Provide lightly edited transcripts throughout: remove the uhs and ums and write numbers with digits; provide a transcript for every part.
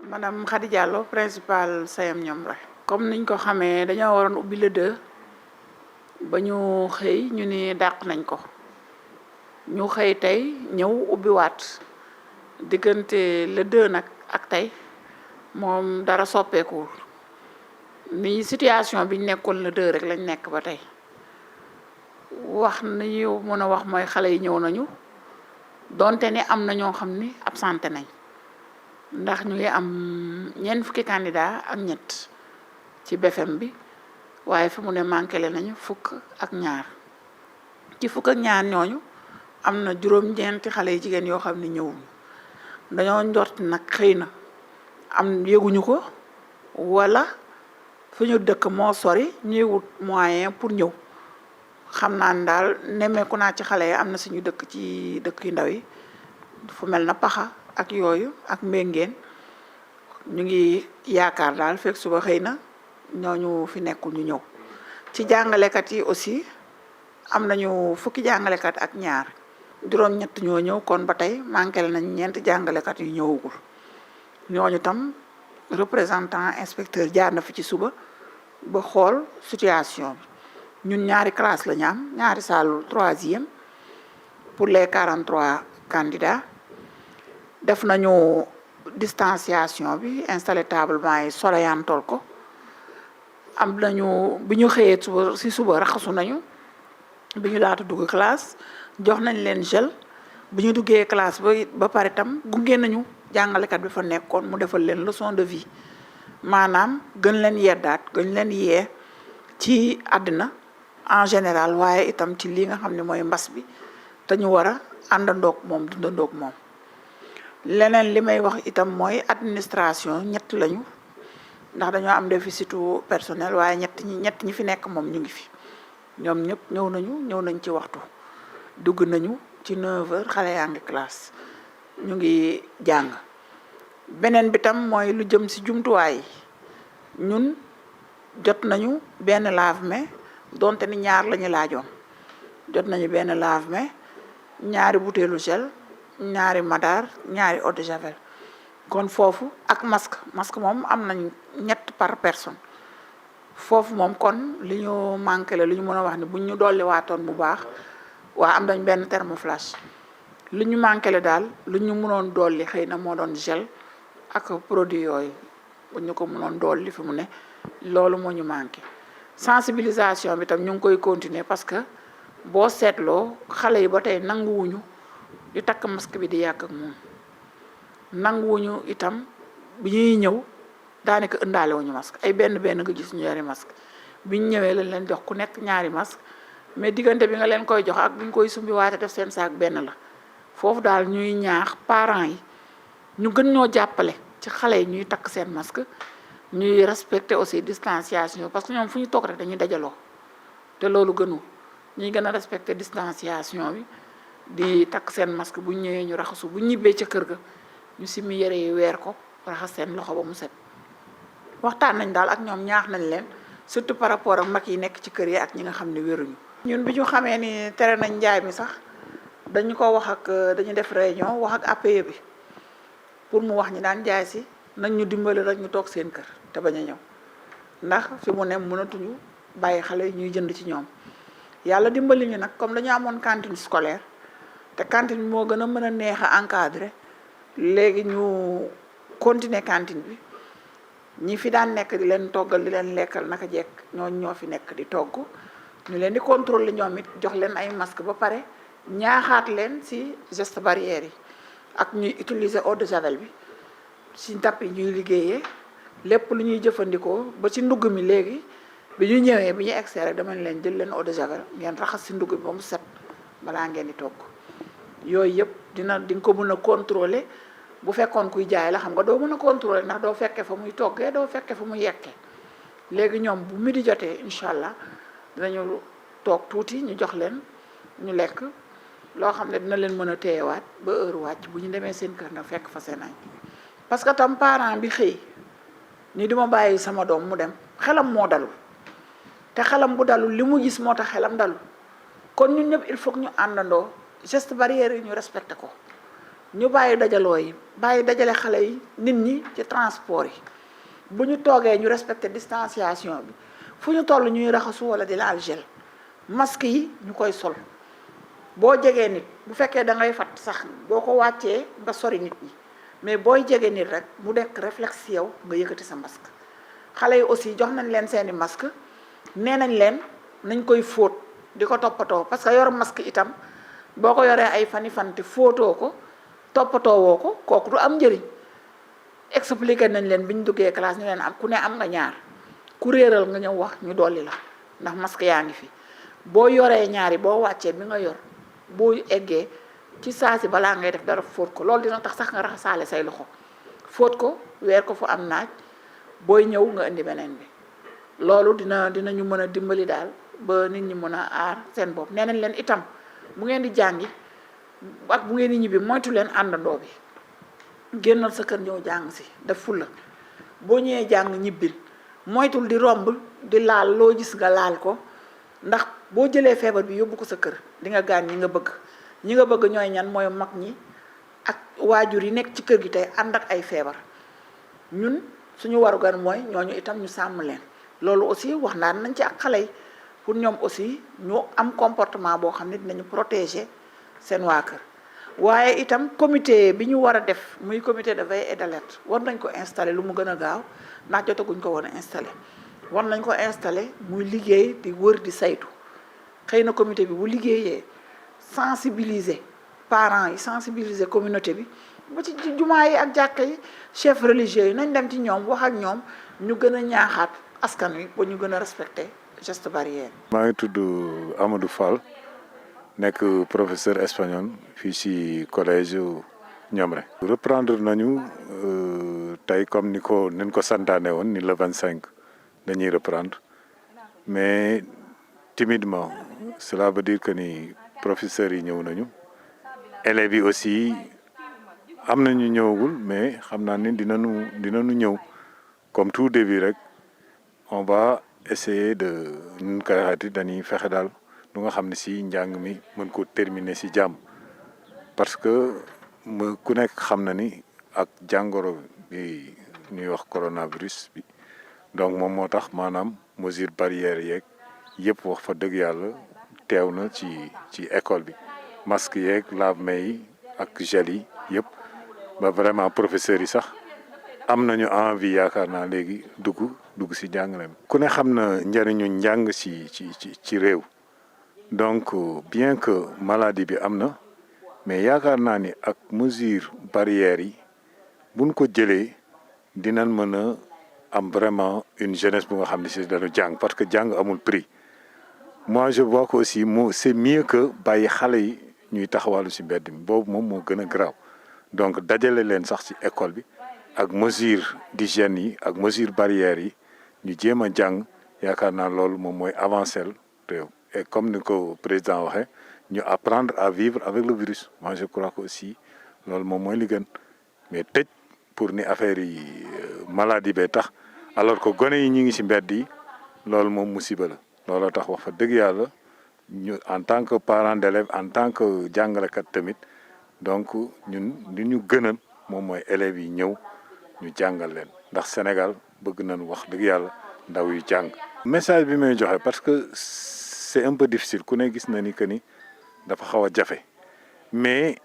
madame Khady Diallo principal CM Ñomre. comme niñ ko xamee dañoo waroon ubbi le 2 ba ñu xëy ñu ni dàq nañ ko ñu xëy tey ñëw ubbiwaat diggante le 2 nag ak tey moom dara soppeekuwul ni situation biñ nekkoon le 2 rek lañ nekk ba tey wax nañu mën a wax mooy xale yi ñëw nañu donte ni am na ñoo xam ni absenté nañ ndax ñu ngi am ñeent fukki candidat ak ñett ci BFEM bi waaye fi mu ne manqué le nañu fukk ak ñaar ci fukk ak ñaar ñooñu am na juróom-ñeenti xale yu jigéen yoo xam ne ñëwuñu dañoo njort nag xëy na am yëguñu ko wala fu ñu dëkk moo sori ñuy wut moyen pour ñëw xam naa ne daal nemmeeku naa ci xale yi am na suñu dëkk ci dëkk yu ndaw yi fu mel na Paxa ak yooyu ak Mbéngeen ñu ngi yaakaar daal fekk suba xëy na ñooñu fi nekkul ñu ñëw ci jàngalekat yi aussi am nañu fukki jàngalekat ak ñaar juróom-ñett ñoo ñëw kon ba tey manqué nañ ñeenti jàngalekat yu ñëwagul ñooñu tam représentant inspecteur jaar na fi ci suba ba xool situation bi ñun ñaari classe la ñu am ñaari salle 3e pour les 43 candidats def nañu distanciation bi installé tablement yi soleyantool ko am nañu bi ñu xëyee suba si suba raxasu nañu bi ñu laata dugg classe jox nañ leen gel bi ñu duggee classe ba pare tam gunge nañu jàngalekat bi fa nekkoon mu defal leen leçon de vie maanaam gën leen yeddaat gën leen yee ci àddina en général waaye itam ci lii nga xam ne mooy mbas bi te ñu war a àndandoog moom dundandoog moom leneen li may wax itam mooy administration ñett lañu ndax dañoo am déficitu personnel waaye ñett ñi fi nekk moom ñu ngi fi ñoom ñëpp ñëw nañ ci waxtu dugg nañu ci 9h xale yaa ngi classe ñu ngi jàng beneen bi tam mooy lu jëm ci jumtuwaay yi ñun jot nañu benn lave-mains donte ni ñaar lañu laajoon jot nañu benn lave-mains ñaari butéelu gel ñaari madar ñaari eau de javel kon foofu ak masque moom am nañ ñett par personne foofu moom kon li ñu manqué la li ñu mën a wax ni buñ ñu dolli waatoon bu baax waa am nañ benn thermoflash li ñu manqué la daal lu ñu mënoon dolli xëy na moo doon gel ak produit yooyu bu ñu ko mënoon dolli fi mu ne loolu moo ñu manqué sensibilisation bi tam ñu ngi koy continuer parce que boo seetloo xale yi ba tey nanguwuñu di takk masque bi di yàgg ak moom nanguwuñu itam bi ñuy ñëw daanaka ëndaale wuñu masque ay benn nga gis ñu yore masque biñ ñëwee lañ leen jox ku nekk ñaari masque mais diggante bi nga leen koy jox ak buñ koy sumbi waate def seen saak benn la foofu daal ñuy ñaax parents yi ñu gën ñoo jàppale ci xale yi ñuy takk seen masque ñuy respecter aussi distanciation parce que ñoom fu ñu toog rek dañuy dajaloo te loolu gënu ñuy gën a respecter distanciation bi di takk seen masque bu ñëwee ñu raxasu bu ñibbee ca kër ga ñu simi yére yi weer ko raxas seen loxo ba mu set waxtaan nañ daal ak ñoom ñaax nañ leen surtout par rapport ak mag yi nekk ci kër yi ak ñi nga xam ne wéruñu ñun bi ñu xamee ni tere nañ njaay mi sax dañu ko wax ak dañu def réunion wax ak APE bi pour mu wax ñi daan jaay si nañ ñu dimbali rek ñu toog seen kër te bañ a ñëw ndax fi mu ne mënatuñu bàyyi xale yi ñuy jënd ci ñoom yàlla dimbali ñu nag comme dañu amoon cantine scolaire te cantine bi moo gën a mën a neex a encadré léegi ñu continuer cantine bi ñi fi daan nekk di leen toggal di leen lekkal naka jekk ñoo fi nekk di togg ñu leen di contrôler ñoom it jox leen ay masque ba pare ñaaxaat leen ci geste barrière yi ak ñuy utiliser eau de javel bi ci ndab yi ñuy liggéeyee lépp lu ñuy jëfandikoo ba ci ndugg mi léegi bi ñu ñëwee bi ñu egsee rek dama leen jël leen eau de javel ngeen raxas ci ndugg bi ba mu set balaa ngeen di togg yooyu yëpp di nga ko mën a contrôler bu fekkoon kuy jaay la xam nga doo mën a contrôler ndax doo fekkee fa muy toggee doo fekkee fa muy yekkee léegi ñoom bu midi jotee incha allah dinañu toog tuuti ñu jox leen ñu lekk loo xam ne dina leen mën a téyewaat ba heure wàcc bu ñu demee seen kër nag fekk fa seen añ parce que tam parent bi xëy ni duma bàyyi sama doom mu dem xelam moo dalul te xelam bu dalul li mu gis moo tax xelam dalul kon ñun ñëpp il faut que ñu àndandoo geste barrière yi ñu respecté ko ñu bàyyi dajaloo yi bàyyi dajale xale yi nit ñi ci transport yi bu ñu toogee ñu respecté distanciation bi fu ñu toll ñuy raxasu wala di laal gel masque yi ñu koy sol boo jegee nit bu fekkee da ngay fat sax boo ko wàccee nga sori nit ñi mais booy jege nit rek mu nekk réflexe yow nga yëkkati sa masque xale yi aussi jox nañ leen seeni masque nee nañ leen nañ koy fóot di ko toppatoo parce que yor masque itam boo ko yoree ay fani fanti fóotoo ko toppatoo woo ko kooku du am njëriñ expliqué nañ leen bi ñu duggee classe ñu leen am ku ne am nga ñaar ku réeral nga ñëw wax ñu dolli la ndax masque yaa ngi fi boo yoree ñaari boo wàccee bi nga yor boo eggee ci saa si balaa ngay def dara fóot ko loolu dina tax sax nga raxasaale say loxo fóot ko weer ko fu am naaj booy ñëw nga indi beneen bi loolu dinañu mën a dimbali daal ba nit ñi mën a aar seen bopp nee nañ leen itam bu ngeen di jàngi ak bu ngeen di ñibbi moytu leen àndandoo bi génnal sa kër ñëw jàng si def fulla boo ñëwee jàng ñibbil moytul di romb di laal loo gis nga laal ko ndax boo jëlee feebar bi yóbbu ko sa kër di nga gaañ ñi nga bëgg ñooy ñan mooy mag ñi ak waajur yi nekk ci kër gi tey ànd ak ay feebar ñun suñu warugar mooy ñooñu itam ñu sàmm leen loolu aussi wax naan nañ ci ak xale yi pour ñoom aussi ñu am comportement boo xam ne dinañu protéger seen waa kër waaye itam comité bi ñu war a def muy comité de veille et d'alerte war nañ ko installer lu mu gën a gaaw ndax jotaguñ ko woon a installer war nañ ko installer muy liggéey di wër di saytu xëy na comité bi bu liggéeyee sensibiliser parents yi sensibiliser communauté bi ba ci jumaa yi ak jàkka yi chef religieux yi nañ dem ci ñoom wax ak ñoom ñu gën a ñaaxaat askan wi ba ñu gën a respecter geste barrière. maa ngi tudd Amadou Fall nekk professeur espagnol fii ci collège Ñomre. reprendre nañu tey comme ni ko santaane woon ni le 25 dañuy reprendre mais timidement cela veut dire que ni professeurs yi ñëw nañu élèves yi aussi am nañu ñëwagul mais xam naa ni dinañu ñëw comme tout début rek on va essayer de ñun koy waxati dañuy fexe daal lu nga xam ne si njàng mi mën ko terminer si jàmm parce que ku nekk xam na ni ak jàngoro bi ñuy wax coronavirus bi donc moom moo tax maanaam mesure barrière yeeg yëpp wax fa dëgg yàlla teew na ci école bi masque yeeg lave-mains yi ak gel yi yëpp ba vraiment professeurs yi sax am nañu envie yaakaar naa léegi dugg si jàngale mi ku ne xam na njëriñu njàng ci réew donc bien que maladie bi am na mais yaakaar naa ni ak mesure barrières yi buñ ko jëlee dinañ mën a am vraiment une jeunesse bu nga xam ne si dañu jàng parce que jàng amul prix moi je vois que aussi c'est mieux que bàyyi xale yi ñuy taxawalu si mbedd mi boobu moom moo gën a garaaw donc dajale leen sax ci école bi ak mesure d'hygiène yi ak mesure barrières yi ñu jéem a jàng yaakaar naa loolu moom mooy avancer réew et comme ni ko président waxee ñu apprendre à vivre avec le virus moi je crois que aussi loolu moom mooy li gën mais tëj pour ni affaire yi maladie bee tax alors que gone yi ñi ngi ci mbedd yi loolu moom musiba la looloo tax wax fa dëgg yàlla ñu en tant que parent d'élève en tant que jàngalekat tamit donc ñun li ñu gënal moom mooy élèves yi ñëw ñu jàngal leen ndax Sénégal bëgg nañ wax dëgg yàlla ndaw yu jàng. message bi may joxe parce que c'est un peu difficile ku ne gis na ni que ni dafa xaw a jafe mais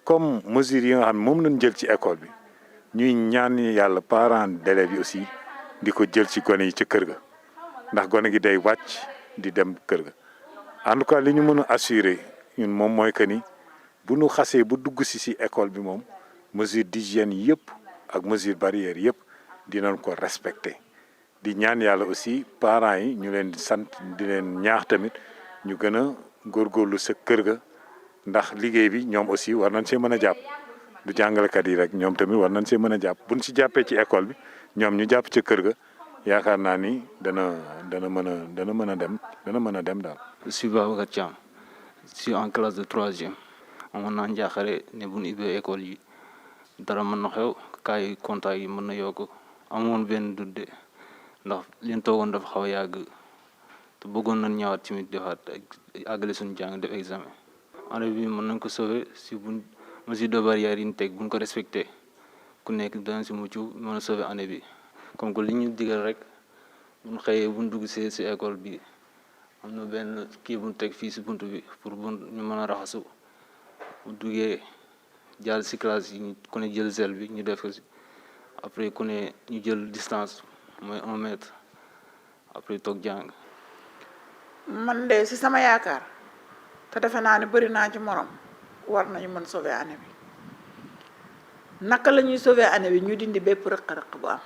comme mesures yi nga xam ne moom lañ jël ci école bi ñuy ñaan yàlla parents d'élèves yi aussi di ko jël ci gone yi ci kër ga ndax gone gi day wàcc di dem kër ga en tout cas li ñu mën a assurer ñun moom mooy que ni bu ñu xasee bu dugg ci école bi moom mesure d'hygiène yëpp ak mesure barrière yëpp dinañ ko respecter di ñaan yàlla aussi parents yi ñu leen di sant di leen ñaax tamit ñu gën a góorgóorlu sa kër ga ndax liggéey bi ñoom aussi war nañ see mën a jàpp du jàngalekat yi rek ñoom tamit war nañ see mën a jàpp buñ ci jàppee ci école bi ñoom ñu jàpp ca kër ga yaakaar naa ni dana mën a dem daal. Je suis Babacar Thiam, je suis en classe de 3e. amoon naa njaaxare ne bu ñu ubbee école yi dara mën na xew cas yi contact yi mën na yokk amoon benn dudde ndax liñ toogoon dafa xaw a yàgg te bëggoon nañ ñëwaat tamit defaat àggale suñu jàng def examen. année bi mën nañ ko sauver si buñ mesure de barrière yi ñu teg buñ ko respecté ku nekk dana si mucc mën a sauver année bi comme que li ñu digal rek buñ xëyee buñ dugg si école bi am na benn kii buñ teg fii si bunt bi pour buñ ñu mën a raxasu bu duggee jàll si classe yi ku ne jël gel bi ñu def ko si après ku ne ñu jël distance mooy 1 mètre après toog jàng. man de si sama yaakaar te defe naa ne bëri naa ci morom war nañu mën sauver année bi naka la ñuy sauver année bi ñu dindi bépp rëq-rëq bu am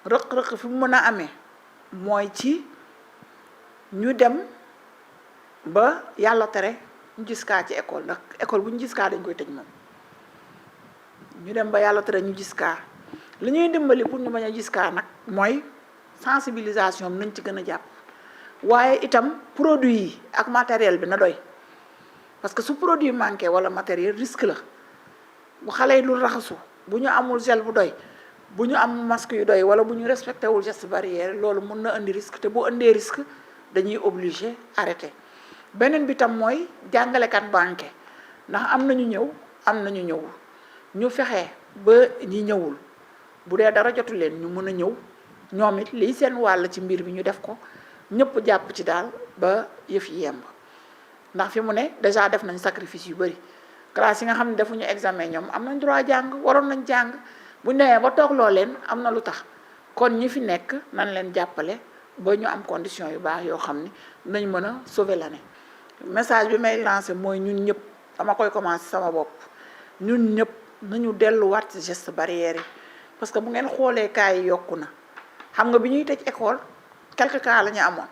rëq-rëq fi mu mën a amee mooy ci ñu dem ba yàlla tere ñu gis kaa ci école ndax école bu ñu gis kaa dañ koy tëj moom ñu dem ba yàlla tere ñu gis kaa li ñuy dimbali pour ñu bañ a gis kaa nag mooy sensibilisation nañ ci gën a jàpp waaye itam produit yi ak matériel bi na doy parce que su produit manqué wala matériel risque la bu xale yi lu raxasu bu ñu amul gel bu doy bu ñu am masque yu doy wala bu ñu respecté wul geste barrière loolu mun na indi risque te bu indee risque dañuy obligé arrêté beneen bi tam mooy jàngalekat banque ndax am nañu ñëw am nañu ñëwul ñu fexe ba ñi ñëwul bu dee dara jotu leen ñu mën a ñëw ñoom it liy seen wàll ci mbir bi ñu def ko ñëpp jàpp ci daal ba yëf yi yemb ndax fi mu ne déjà def nañ sacrifice yu bëri classe yi nga xam ne defuñu examen ñoom am nañ droit jàng waroon nañ jàng bu ñu demee ba toog loo leen am na lu tax kon ñi fi nekk nañ leen jàppale ba ñu am condition yu baax yoo xam ni nañ mën a sauver l'année message bi may lancé mooy ñun ñëpp dama koy commencé sama bopp ñun ñëpp nañu delluwaat ci geste barrière yi parce que bu ngeen xoolee cas yi yokku na xam nga bi ñuy tëj école quelques cas la ñu amoon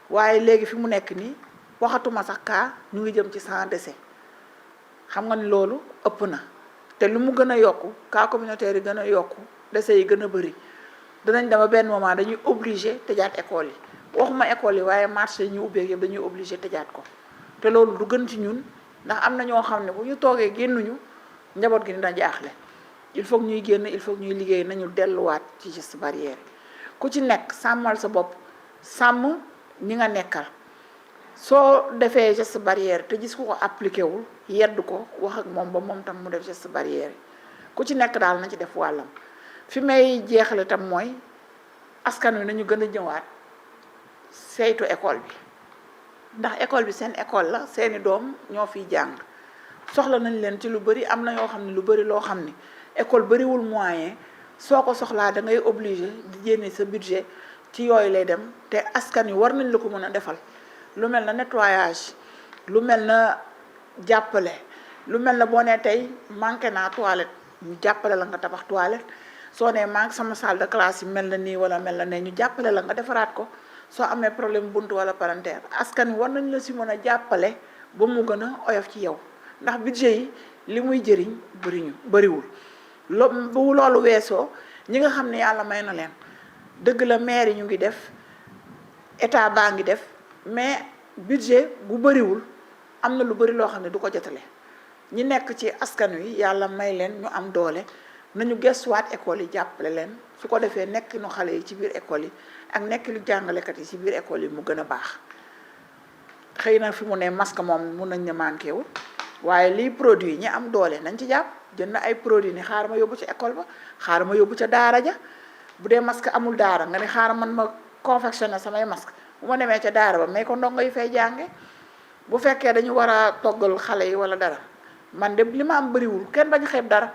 waaye léegi fi mu nekk nii waxatuma sax cas ñu ngi jëm ci 100 décès xam nga ni loolu ëpp na te lu mu gën a yokku cas communautaire yi gën a yokku décès yi gën a bëri dinañ dema benn moment dañuy obligé tëjaat école yi waxuma école yi waaye marché yi ñu ubbeeg yëpp dañuy obligé tëjaat ko te loolu du gën ci ñun ndax am na ñoo xam ne bu ñu toogee génnuñu njaboot gi dina jaaxle il faut que ñuy génn il faut que ñuy liggéey nañu delluwaat ci geste barrière ku ci nekk sàmmal sa bopp sàmm ñi nga nekkal soo defee geste barrière te gis ku ko appliqué wul yedd ko wax ak moom ba moom tam mu def geste barrière ku ci nekk daal na ci def wàllam fi may jeexale tam mooy askan wi nañu gën a ñëwaat saytu école bi ndax école bi seen école la seeni doom ñoo fiy jàng soxla nañ leen ci lu bëri am na yoo xam ne lu bëri loo xam ni école bëriwul moyen soo ko soxlaa da ngay obligé di génne sa budget ci yooyu lay dem te askan wi war nañ la ko mën a defal lu mel na nettoyage lu mel na jàppale lu mel na boo nee tey manqué naa toilette ñu jàppale la nga tabax toilette soo nee manqué sama salle de classe yi mel na nii wala mel na ne ñu jàppale la nga defaraat ko soo amee problème buntu wala palanteer askan wi war nañ la si mën a jàppale ba mu gën a oyof ci yow ndax budget yi li muy jëriñ bëriwul bu loolu weesoo ñi nga xam ne yàlla may na leen dëgg la maire yi ñu ngi def état baa ngi def mais budget bu bëriwul am na lu bëri loo xam ne du ko jotale ñi nekk ci askan wi yàlla may leen ñu am doole nañu gëstuwaat école yi jàppale leen su ko defee nekk nu xale yi ci biir école yi ak nekk lu jàngalekat yi ci biir école yi mu gën a baax xëy na fi mu ne masque moom mun nañ ne manqué wul waaye lii produit ñi am doole nañ ci jàpp jënd ay produit ni xaaral ma yóbbu ci école ba xaaral ma yóbbu ca daara ja bu dee masque amul daara nga ne xaaral man ma confectionné samay masque bu ma demee ca daara ba mais ko ndongo yi fay jànge bu fekkee dañu war a toggal xale yi wala dara man de li ma am bëriwul kenn bañ xeeb dara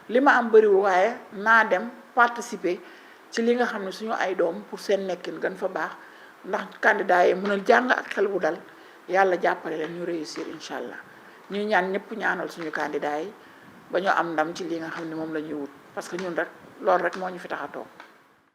li ma am bëriwul waaye naa dem participer ci li nga xam ne suñu ay doom pour seen nekkin gën fa baax ndax candidat yi mën a jàng ak xel bu dal yàlla jàppale leen ñu réussir incha allah ñuy ñaan ñëpp ñaanal suñu candidat yi ba ñu am ndam ci li nga xam ne moom la ñuy wut parce que ñun rek loolu rek moo ñu fi tax a toog